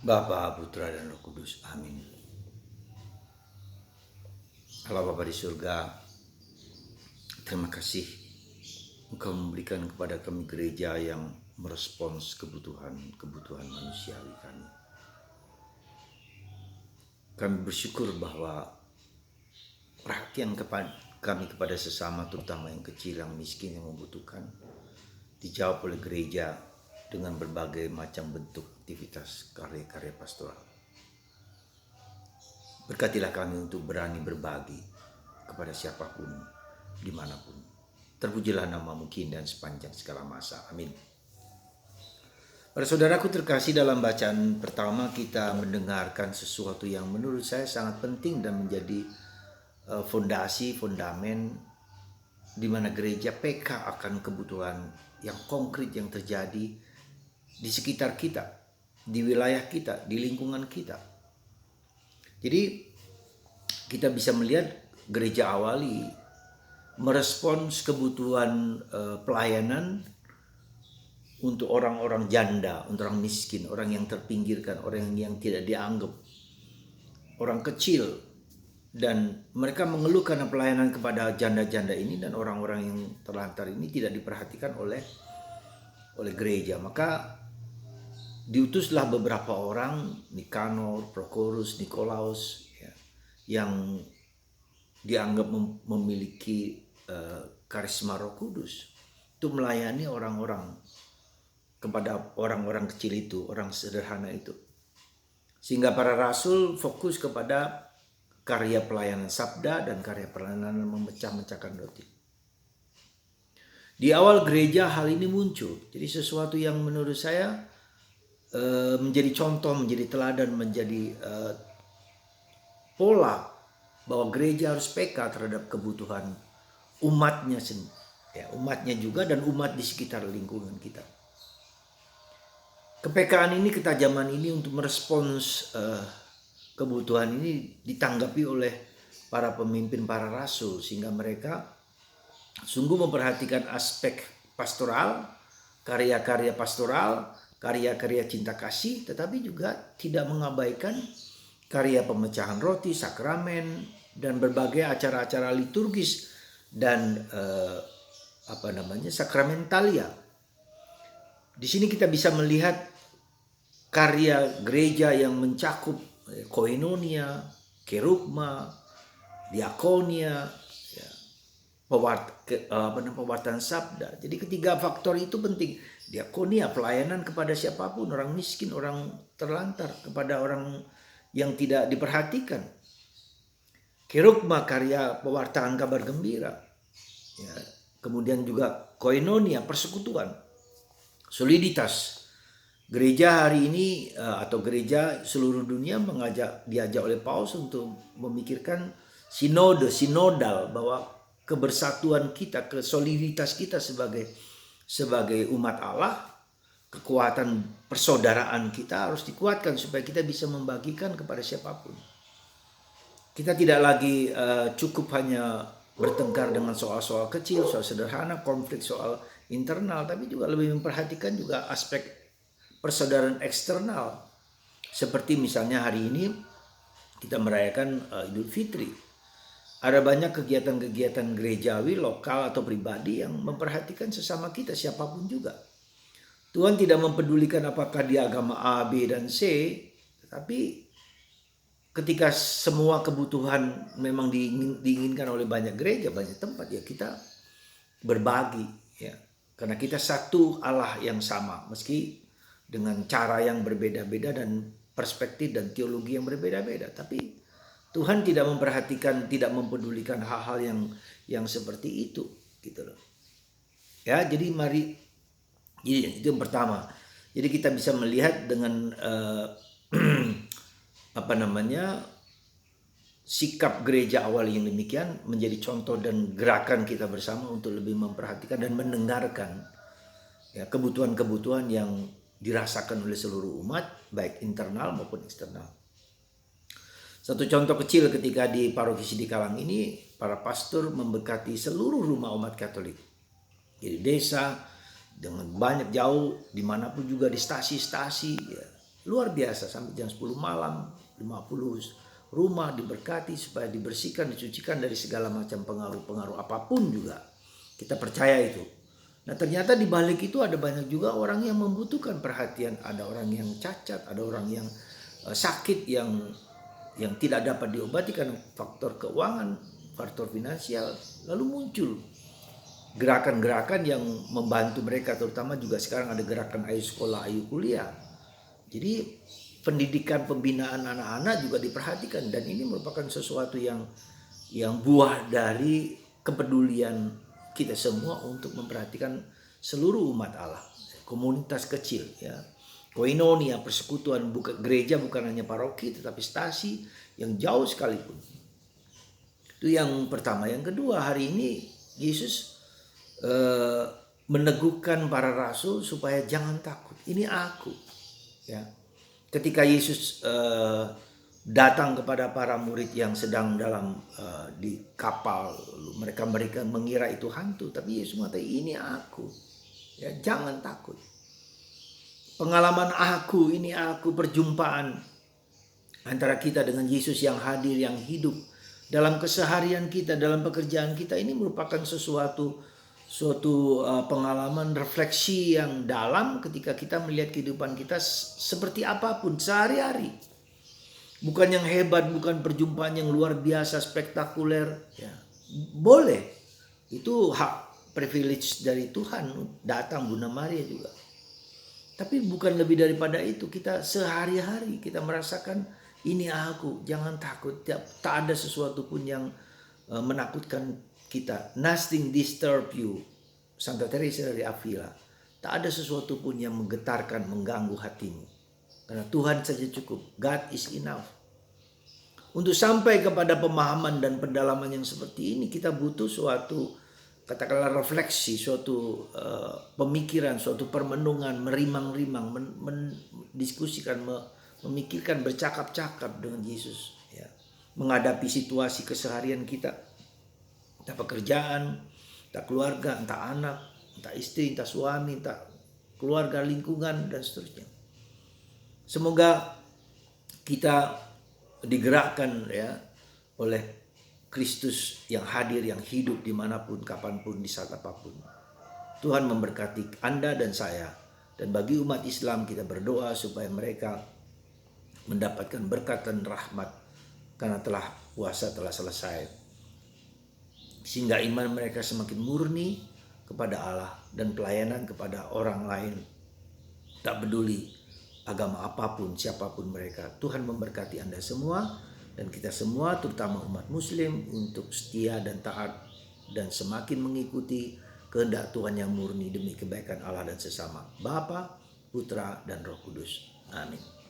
Bapa, Putra, dan Roh Kudus. Amin. Allah Bapa di surga, terima kasih Engkau memberikan kepada kami gereja yang merespons kebutuhan manusiawi kami. Kami bersyukur bahwa perhatian kami kepada sesama, terutama yang kecil, yang miskin, yang membutuhkan, dijawab oleh gereja dengan berbagai macam bentuk aktivitas karya-karya pastoral. Berkatilah kami untuk berani berbagi kepada siapapun, dimanapun. Terpujilah namamu kini dan sepanjang segala masa. Amin. Para saudaraku terkasih, dalam bacaan pertama kita mendengarkan sesuatu yang menurut saya sangat penting dan menjadi fondamen di mana gereja peka akan kebutuhan yang konkret yang terjadi di sekitar kita, di wilayah kita, di lingkungan kita. Jadi kita bisa melihat gereja awali merespons kebutuhan pelayanan untuk orang-orang janda, untuk orang miskin, orang yang terpinggirkan, orang yang tidak dianggap, orang kecil. Dan mereka mengeluh karena pelayanan kepada janda-janda ini dan orang-orang yang terlantar ini tidak diperhatikan oleh gereja. Maka diutuslah beberapa orang, Nikanor, Prokorus, Nikolaus, ya, yang dianggap memiliki karisma Roh Kudus untuk melayani orang-orang, kepada orang-orang kecil itu, orang sederhana itu. Sehingga para rasul fokus kepada karya pelayanan sabda dan karya pelayanan memecah-mecahkan roti. Di awal gereja hal ini muncul. Jadi sesuatu yang menurut saya menjadi contoh, menjadi teladan, menjadi pola bahwa gereja harus peka terhadap kebutuhan umatnya sendiri, ya, umatnya juga dan umat di sekitar lingkungan kita. Kepekaan ini, ketajaman ini untuk merespons kebutuhan ini ditanggapi oleh para pemimpin, para rasul, sehingga mereka sungguh memperhatikan aspek pastoral, karya-karya pastoral, karya-karya cinta kasih, tetapi juga tidak mengabaikan karya pemecahan roti, sakramen, dan berbagai acara-acara liturgis dan sakramentalia. Di sini kita bisa melihat karya gereja yang mencakup koinonia, kerugma, diakonia, ya, pewartaan sabda. Jadi ketiga faktor itu penting. Diakonia, pelayanan kepada siapapun, orang miskin, orang terlantar, kepada orang yang tidak diperhatikan. Kerugma, karya pewartaan kabar gembira. Ya, kemudian juga koinonia, persekutuan, soliditas. Gereja hari ini atau gereja seluruh dunia diajak oleh Paulus untuk memikirkan sinodal, bahwa kebersatuan kita, kesoliditas kita sebagai umat Allah, kekuatan persaudaraan kita harus dikuatkan supaya kita bisa membagikan kepada siapapun. Kita tidak lagi cukup hanya bertengkar dengan soal-soal kecil, soal sederhana, konflik soal internal, tapi juga lebih memperhatikan juga aspek persaudaraan eksternal. Seperti misalnya hari ini kita merayakan Idul Fitri. Ada banyak kegiatan-kegiatan gerejawi, lokal atau pribadi yang memperhatikan sesama kita, siapapun juga. Tuhan tidak mempedulikan apakah dia agama A, B, dan C, tapi ketika semua kebutuhan memang diinginkan oleh banyak gereja, banyak tempat, ya kita berbagi, ya, karena kita satu Allah yang sama, meski dengan cara yang berbeda-beda dan perspektif dan teologi yang berbeda-beda, tapi Tuhan tidak memperhatikan, tidak mempedulikan hal-hal yang seperti itu, gitu loh. Ya, jadi itu yang pertama. Jadi kita bisa melihat dengan sikap gereja awal yang demikian menjadi contoh dan gerakan kita bersama untuk lebih memperhatikan dan mendengarkan, ya, kebutuhan-kebutuhan yang dirasakan oleh seluruh umat, baik internal maupun eksternal. Satu contoh kecil ketika di paroki Sidikalang ini, para pastor memberkati seluruh rumah umat Katolik. Jadi desa, dengan banyak jauh dimanapun juga di stasi-stasi ya. Luar biasa sampai jam 10 malam 50 rumah diberkati supaya dibersihkan, dicucikan dari segala macam pengaruh-pengaruh apapun juga. Kita percaya itu. Nah ternyata di balik itu ada banyak juga orang yang membutuhkan perhatian. Ada orang yang cacat, ada orang yang sakit yang tidak dapat diobati karena faktor keuangan, faktor finansial. Lalu muncul gerakan-gerakan yang membantu mereka, terutama juga sekarang ada gerakan ayu sekolah, ayu kuliah. Jadi pendidikan pembinaan anak-anak juga diperhatikan, dan ini merupakan sesuatu yang buah dari kepedulian kita semua untuk memperhatikan seluruh umat Allah, komunitas kecil ya. Koinonia, persekutuan, bukan gereja, bukan hanya paroki tetapi stasi yang jauh sekalipun. Itu yang pertama. Yang kedua, hari ini Yesus meneguhkan para rasul supaya jangan takut. Ini aku. Ya. Ketika Yesus datang kepada para murid yang sedang dalam di kapal, mereka mengira itu hantu, tapi Yesus mengatakan ini aku. Ya, jangan takut. Pengalaman aku, ini aku, perjumpaan antara kita dengan Yesus yang hadir, yang hidup dalam keseharian kita, dalam pekerjaan kita, ini merupakan suatu pengalaman refleksi yang dalam ketika kita melihat kehidupan kita seperti apapun sehari-hari. Bukan yang hebat, bukan perjumpaan yang luar biasa, spektakuler. Ya, boleh, itu hak privilege dari Tuhan datang Bunda Maria juga. Tapi bukan lebih daripada itu, kita sehari-hari kita merasakan ini aku, jangan takut. Tak ada sesuatu pun yang menakutkan kita. Nothing disturb you. Santa Teresa dari Avila. Tak ada sesuatu pun yang menggetarkan, mengganggu hatimu. Karena Tuhan saja cukup. God is enough. Untuk sampai kepada pemahaman dan pendalaman yang seperti ini, kita butuh suatu, katakanlah refleksi, suatu pemikiran, suatu permenungan, merimang-rimang, mendiskusikan, memikirkan, bercakap-cakap dengan Yesus. Ya. Menghadapi situasi keseharian kita. Entah pekerjaan, entah keluarga, entah anak, entah istri, entah suami, entah keluarga, lingkungan, dan seterusnya. Semoga kita digerakkan ya oleh Kristus yang hadir, yang hidup dimanapun, kapanpun, di saat apapun. Tuhan memberkati Anda dan saya. Dan bagi umat Islam kita berdoa supaya mereka mendapatkan berkat dan rahmat karena puasa telah selesai. Sehingga iman mereka semakin murni kepada Allah dan pelayanan kepada orang lain. Tak peduli agama apapun, siapapun mereka. Tuhan memberkati Anda semua dan kita semua, terutama umat Muslim, untuk setia dan taat dan semakin mengikuti kehendak Tuhan yang murni demi kebaikan Allah dan sesama. Bapa, Putra, dan Roh Kudus. Amin.